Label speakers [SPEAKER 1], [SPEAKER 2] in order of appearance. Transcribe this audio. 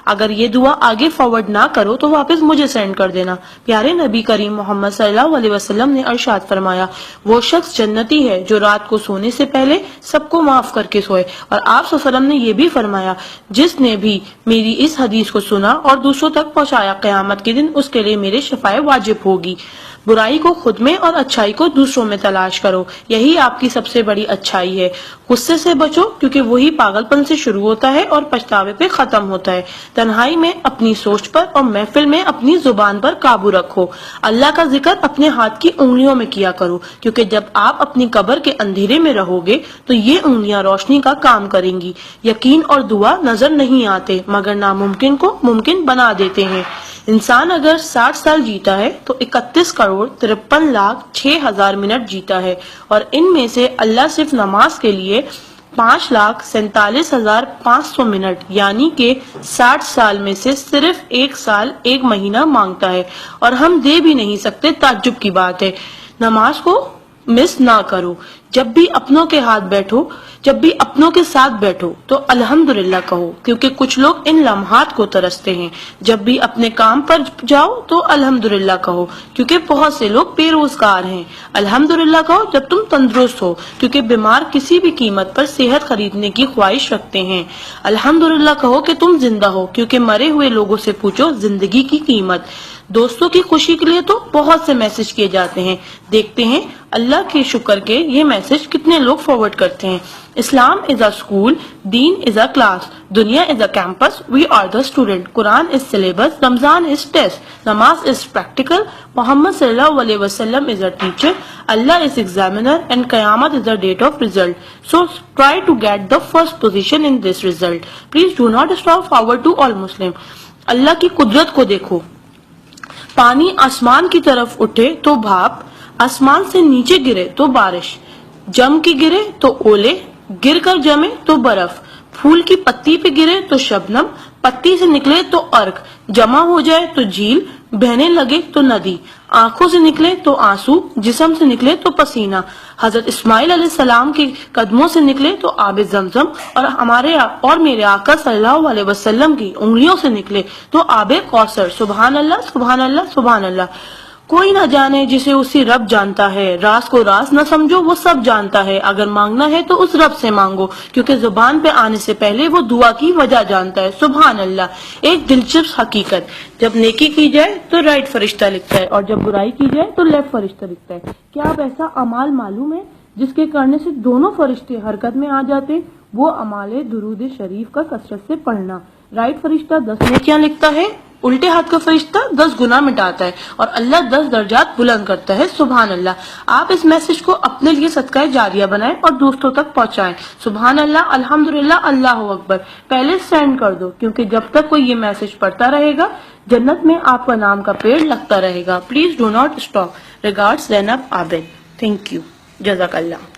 [SPEAKER 1] اگر یہ دعا آگے فارورڈ نہ کرو تو واپس مجھے سینڈ کر دینا۔ پیارے نبی کریم محمد صلی اللہ علیہ وسلم نے ارشاد فرمایا، وہ شخص جنتی ہے جو رات کو سونے سے پہلے سب کو معاف کر کے سوئے۔ اور آپ صلی اللہ علیہ وسلم نے یہ بھی فرمایا، جس نے بھی میری اس حدیث کو سنا اور دوسروں تک پہنچایا، قیامت کے دن اس کے لیے میرے شفاعت واجب ہوگی۔ برائی کو خود میں اور اچھائی کو دوسروں میں تلاش کرو، یہی آپ کی سب سے بڑی اچھائی ہے۔ غصے سے بچو کیونکہ وہی پاگل پن سے شروع ہوتا ہے اور پچھتاوے پہ ختم ہوتا ہے۔ تنہائی میں اپنی سوچ پر اور محفل میں اپنی زبان پر قابو رکھو۔ اللہ کا ذکر اپنے ہاتھ کی انگلیوں میں کیا کرو، کیونکہ جب آپ اپنی قبر کے اندھیرے میں رہو گے تو یہ انگلیاں روشنی کا کام کریں گی۔ یقین اور دعا نظر نہیں آتے مگر ناممکن کو ممکن بنا دیتے ہیں۔ انسان اگر 60 سال جیتا ہے تو 31,53,06,000 منٹ جیتا ہے، اور ان میں سے اللہ صرف نماز کے لیے 5,47,500 منٹ یعنی کہ 60 سال میں سے صرف 1 سال 1 مہینہ مانگتا ہے، اور ہم دے بھی نہیں سکتے۔ تعجب کی بات ہے۔ نماز کو مس نہ کرو۔ جب بھی اپنوں کے ساتھ بیٹھو تو الحمدللہ کہو، کیونکہ کچھ لوگ ان لمحات کو ترستے ہیں۔ جب بھی اپنے کام پر جاؤ تو الحمدللہ کہو، کیونکہ بہت سے لوگ بے روزگار ہیں۔ الحمدللہ کہو جب تم تندرست ہو، کیونکہ بیمار کسی بھی قیمت پر صحت خریدنے کی خواہش رکھتے ہیں۔ الحمدللہ کہو کہ تم زندہ ہو، کیونکہ مرے ہوئے لوگوں سے پوچھو زندگی کی قیمت۔ دوستوں کی خوشی کے لیے تو بہت سے میسج کیے جاتے ہیں، دیکھتے ہیں اللہ کے شکر کے یہ میسج کتنے لوگ فارورڈ کرتے ہیں۔ اسلام از a school, then is a class, دنیا is a campus, we are the student, Quran is syllabus, Ramzan is test, namaz is practical, Muhammad صلی اللہ علیہ وسلم is a teacher, Allah is examiner and qayamat is the date of result. So try to get the first position in this result. Please do not stop forward to all Muslim. Allah کی قدرت کو دیکھو، پانی آسمان کی طرف اٹھے تو بھاپ، آسمان سے نیچے گرے تو بارش، جم کے گرے تو اولے، گر کر جمے تو برف، پھول کی پتی پہ گرے تو شبنم، پتی سے نکلے تو ارک، جمع ہو جائے تو جھیل، بہنے لگے تو ندی، آنکھوں سے نکلے تو آنسو، جسم سے نکلے تو پسینہ، حضرت اسماعیل علیہ السلام کے قدموں سے نکلے تو آب زمزم، اور میرے آقا صلی اللہ علیہ وسلم کی انگلیوں سے نکلے تو آب کوثر۔ سبحان اللہ، سبحان اللہ، سبحان اللہ۔ کوئی نہ جانے جسے اسی رب جانتا ہے، راز کو راز نہ سمجھو وہ سب جانتا ہے، اگر مانگنا ہے تو اس رب سے مانگو، کیونکہ زبان پہ آنے سے پہلے وہ دعا کی وجہ جانتا ہے۔ سبحان اللہ۔ ایک دلچسپ حقیقت، جب نیکی کی جائے تو رائٹ فرشتہ لکھتا ہے، اور جب برائی کی جائے تو لیفٹ فرشتہ لکھتا ہے۔ کیا آپ ایسا اعمال معلوم ہے جس کے کرنے سے دونوں فرشتے حرکت میں آ جاتے؟ وہ اعمال درود شریف کا کثرت سے پڑھنا۔ رائٹ فرشتہ 10 نیکیاں لکھتا ہے، الٹے ہاتھ کا فرشتہ 10 گناہ مٹاتا ہے، اور اللہ 10 درجات بلند کرتا ہے۔ سبحان اللہ۔ آپ اس میسج کو اپنے لیے صدقہ جاریہ بنائیں اور دوستوں تک پہنچائیں۔ سبحان اللہ، الحمدللہ، اللہ اکبر۔ پہلے سینڈ کر دو، کیونکہ جب تک کوئی یہ میسج پڑھتا رہے گا جنت میں آپ کا نام کا پیڑ لگتا رہے گا۔ Please do not stop. Regards Zainab Abid. Thank you, جزاک اللہ۔